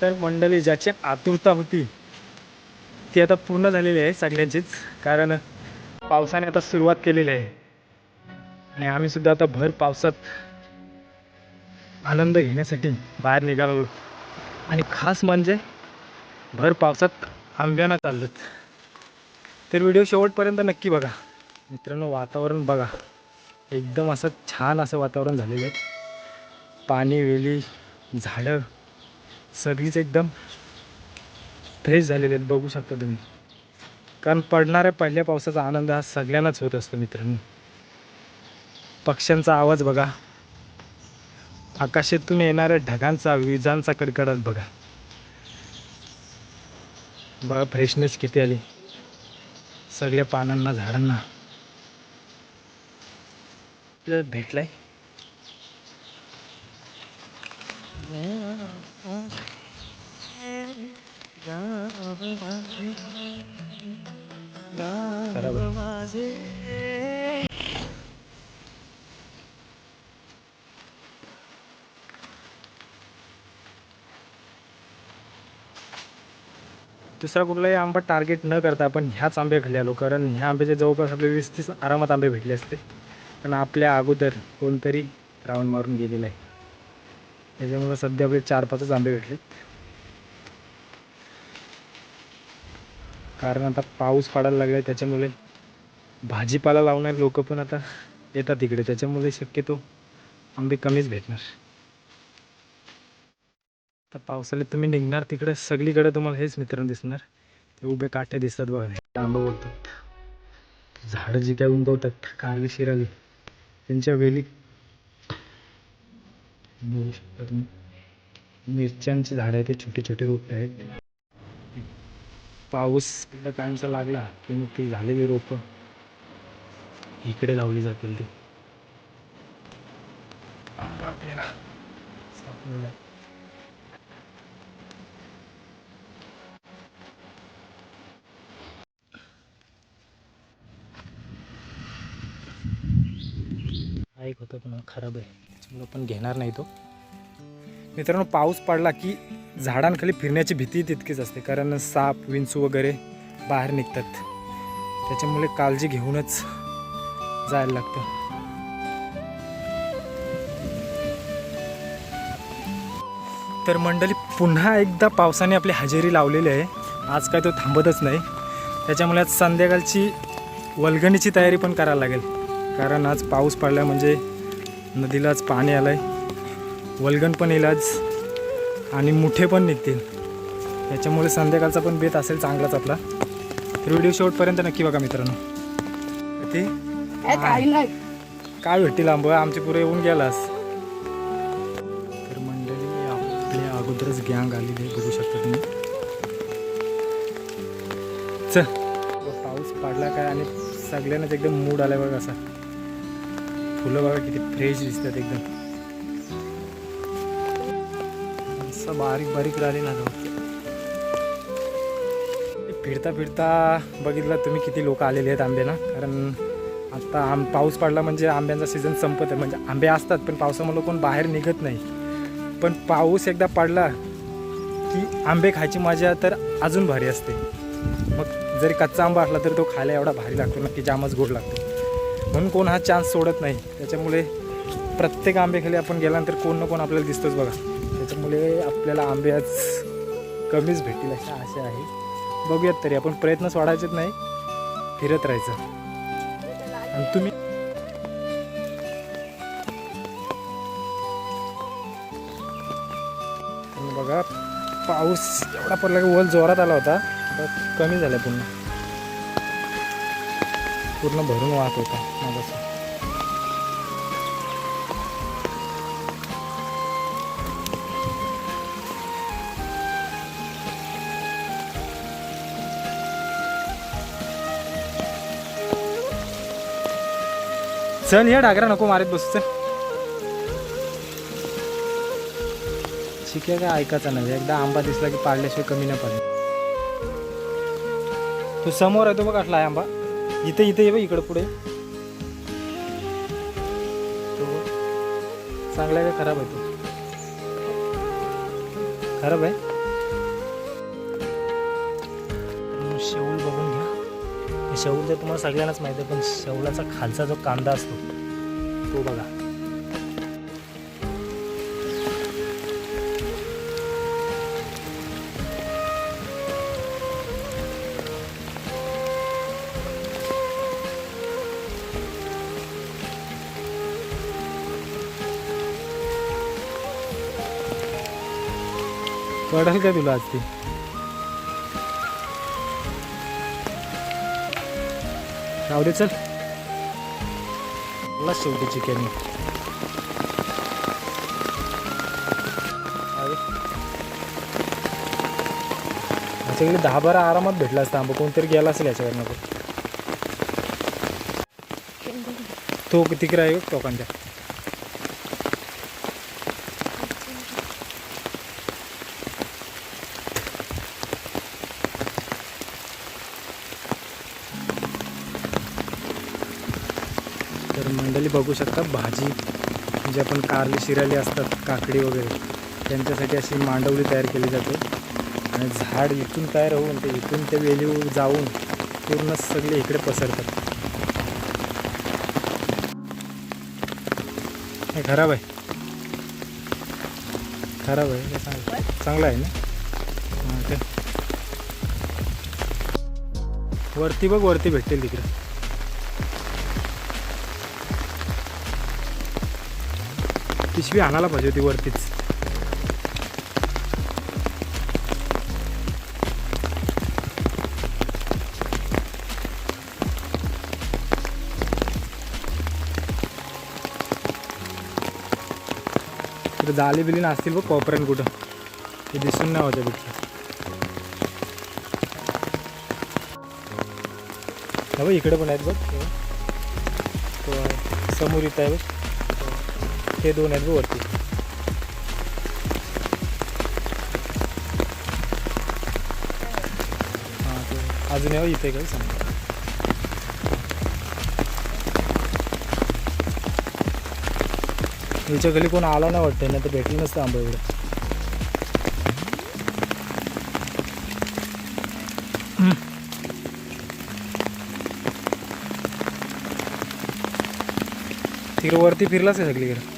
तर मंडळी ज्याची आतुरता होती ती आता पूर्ण झालेली आहे सगळ्यांचीच, कारण पावसाने आता सुरुवात केलेली आहे आणि आम्ही सुद्धा आता भर पावसात आनंद घेण्यासाठी बाहेर निघालो. आणि खास म्हणजे भर पावसात आंब्याना चाललोत. तर व्हिडिओ शेवटपर्यंत नक्की बघा मित्रांनो. वातावरण बघा, एकदम असं छान असं वातावरण झालेलं आहे. पाणी, वेली, झाडं सगळीच एकदम फ्रेश झालेले आहेत, बघू शकता तुम्ही. कारण पडणाऱ्या पहिल्या पावसाचा आनंद हा सगळ्यांनाच होत असतो मित्रांनो. पक्ष्यांचा आवाज बघा, आकाशातून येणाऱ्या ढगांचा, विजांचा कडकडाट बघा. बघा फ्रेशनेस किती आली सगळ्या पानांना, झाडांना भेटलाय. दुसरा कुठलाही आंबा टार्गेट न करता आपण ह्याच आंब्याखाली आलो, कारण ह्या आंब्याचे जवळपास आपले 20-30 आरामात आंबे भेटले असते. पण आपल्या अगोदर कोणतरी राऊंड मारून गेलेला आहे, त्याच्यामुळे सध्या आपले 4-5च आंबे भेटले. कारण आता पाऊस पडायला लागला, त्याच्यामुळे भाजीपाला लावणारे लोक पण आता येतात इकडे, त्याच्यामुळे शक्यतो आंबे कमीच भेटणार. तर पावसाळ्यात तुम्ही निघणार तिकडे सगळीकडे तुम्हाला हेच मित्रांनो दिसणार. ते उभे काटे दिसतात बघा, आंबा बोलतात. झाडं जी काय उंगवतात काळी शिरावी, त्यांच्या वेली बघू शकता तुम्ही. मिरच्यांची झाडं आहेत, ते छोटे छोटे रोप आहेत. पाऊस कायमचा लागला की मग ती झालेली रोपं इकडे लावली जातील. ती आंबा आपल्याला सापडला. हा एक होता पण खराब आहे, त्याच्यामुळे पण घेणार नाही तो. मित्रांनो, पाऊस पडला की झाडांखाली फिरण्याची भीती तितकीच असते, कारण साप, विंचू वगैरे बाहेर निघतात, त्याच्यामुळे काळजी घेऊनच जायला लागतं. तर मंडळी, पुन्हा एकदा पावसाने आपली हजेरी लावलेली आहे. आज काय तो थांबतच नाही, त्याच्यामुळे आज संध्याकाळची वल्गणीची तयारी पण करायला लागेल, कारण आज पाऊस पडला म्हणजे नदीला आज पाणी आलं आहे, वल्गण पण येईल आज आणि मुठे पण निघतील, त्याच्यामुळे संध्याकाळचा पण बेत असेल चांगलाच आपला. तर व्हिडिओ शेवटपर्यंत नक्की बघा मित्रांनो. ते काय भेटतील आंबा, आमचे पुरे येऊन गेलास. तर मंडळी, आपल्या अगोदरच गँग आलेली आहे, बघू शकता तुम्ही. चल, पाऊस पडला काय आणि सगळ्यांनाच एकदम मूड आलाय बघा. असा फुलं बघा किती फ्रेश दिसतात एकदम, असं बारीक बारीक राहिले ना. फिरता फिरता बघितलं तुम्ही किती लोक आलेले आहेत आंब्याला, कारण आता पाऊस पडला म्हणजे आंब्यांचा सीझन संपत आहे. म्हणजे आंबे असतात पण पावसामुळे कोण बाहेर निघत नाही, पण पाऊस एकदा पडला की आंबे खायची मजा तर अजून भारी असते. मग जरी कच्चा आंबा असला तरी तो खायला एवढा भारी लागतो ना की जामच गोड लागतो, म्हणून कोण हा चान्स सोडत नाही. त्याच्यामुळे प्रत्येक आंबेखाली आपण गेल्यानंतर कोण ना कोण आपल्याला दिसतोच बघा, त्याच्यामुळे आपल्याला आंबे आज कमीच भेटतील अशा आशा आहे. बघूयात, तरी आपण प्रयत्न सोडायचेच नाही, फिरत राहायचं. आणि तुम्ही बघा, पाऊस एवढा पडला की वल जोरात आला होता, तर कमी झाला, पूर्ण भरून वाहत होता माझा. चल, या डागरा नको मारत बसू. चल, ठीक आहे, काय ऐकायचं नाही. एकदा आंबा दिसला की पाडल्याशिवाय कमी नाही पडले. तू समोर आहे तो बघ, असला आहे आंबा. इथे इथे ये बघ, इकडं पुढे. चांगला आहे का खराब आहे? तो खराब आहे. शेऊल बघून घ्या. शेऊल तर तुम्हाला सगळ्यांनाच माहिती आहे, पण शेवलाचा खालचा जो कांदा असतो तो बघा. पडेल का तुला आज ती? राहू दे, चल. मला शेवटी चिकन याच्याकडे 10-12 आरामात भेटला असता आंबा. कोणतरी गेला असेल याच्यावर नको. तो तिकडे आहे टोकांच्या. तर मंडळी बघू शकता, भाजी म्हणजे आपण कारली शिराली असतात, काकडी वगैरे, त्यांच्यासाठी अशी मांडवली तयार केली जाते. आणि झाड इथून तयार होऊन ते इथून ते वेली जाऊन पूर्ण सगळे इकडे पसरतात. हे खराब आहे, खराब आहे का चांगलं आहे ना? हां, ते वरती बघ, वरती भेटतील तिकडे. पिशवी आणायला पाहिजे होती वरतीच. तिथे जाली बिली नसतील बघ कोपऱ्यान कुठं, ते दिसून नाही होतं तिथं. बघ इकडे पण आहेत बघ, तो समोर इथं आहे बघ, ते 2 आहेत बघ वरती. हां, ते अजून आहे इथे काय सांग. हिच्या खाली कोण आला नाही वाटतं, नाही तर भेटलं नसतं आंबा एवढं. तिकडे वरती फिरलाच आहे सगळीकडे.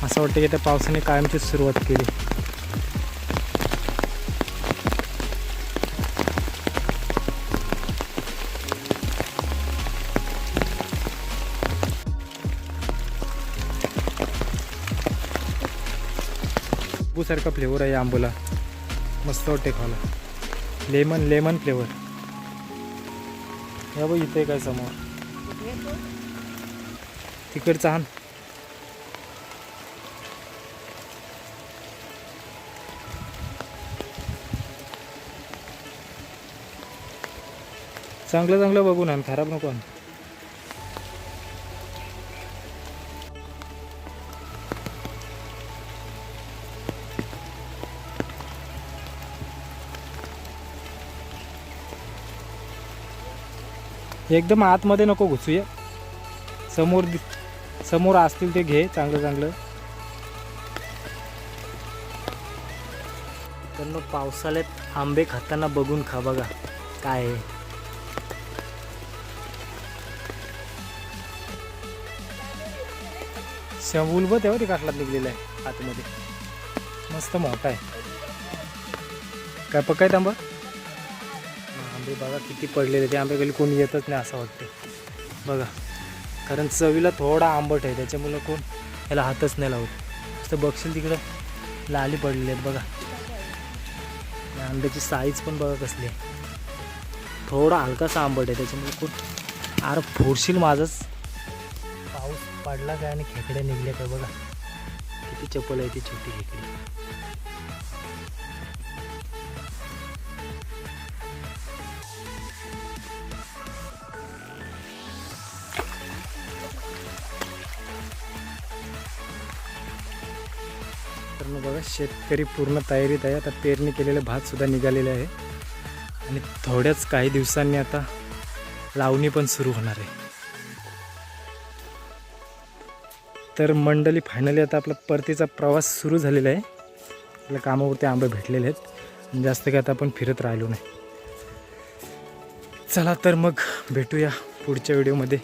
असं वाटतं की त्या पावसाने कायमची सुरुवात केली. सारखा फ्लेवर आहे आंबोला, मस्त वाटते खायला. Lemon flavour. या बघ इथे काय समोर तिकडचा हान. चांगलं बघून आण, खराब नको आण. एकदम आतमध्ये नको घुसूया, समोर असतील ते घे चांगलं. तर पावसाळ्यात आंबे खाताना बघून खा बघा काय आहे. शेवूल बघ तेव्हा ते काटलात निघलेला आहे आतमध्ये, मस्त मोठा आहे. काय पकायत आंबा? आंबे बघा किती पडलेले. ते आंबे खाली कोणी येतच नाही असं वाटते बघा, कारण चवीला थोडा आंबट आहे, त्याच्यामुळं कोण याला हातच नाही लावत. नुसतं बघशील तिकडं लाली पडलेली आहेत बघा. आंब्याची साईज पण बघा कसली आहे, थोडा हलकासा आंबट आहे, त्याच्यामुळे कोण आर फोडशील माझंच. पाऊस पडला काय आणि खेकडे निघले काय बघा, किती चप्पल आहे ती छोटी खेकडी. मित्रांनो बघा शेतकरी पूर्ण तयारीत आहे. आता पेरणी केलेले भातसुद्धा निघालेले आहे आणि थोड्याच काही दिवसांनी आता लावणी पण सुरू होणार आहे. तर मंडळी फायनली आता आपला परतीचा प्रवास सुरू झालेला आहे. आपल्या कामावरती आंबे भेटलेले आहेत. जास्त काही आता आपण फिरत राहिलो नाही. चला तर मग भेटूया पुढच्या व्हिडिओमध्ये.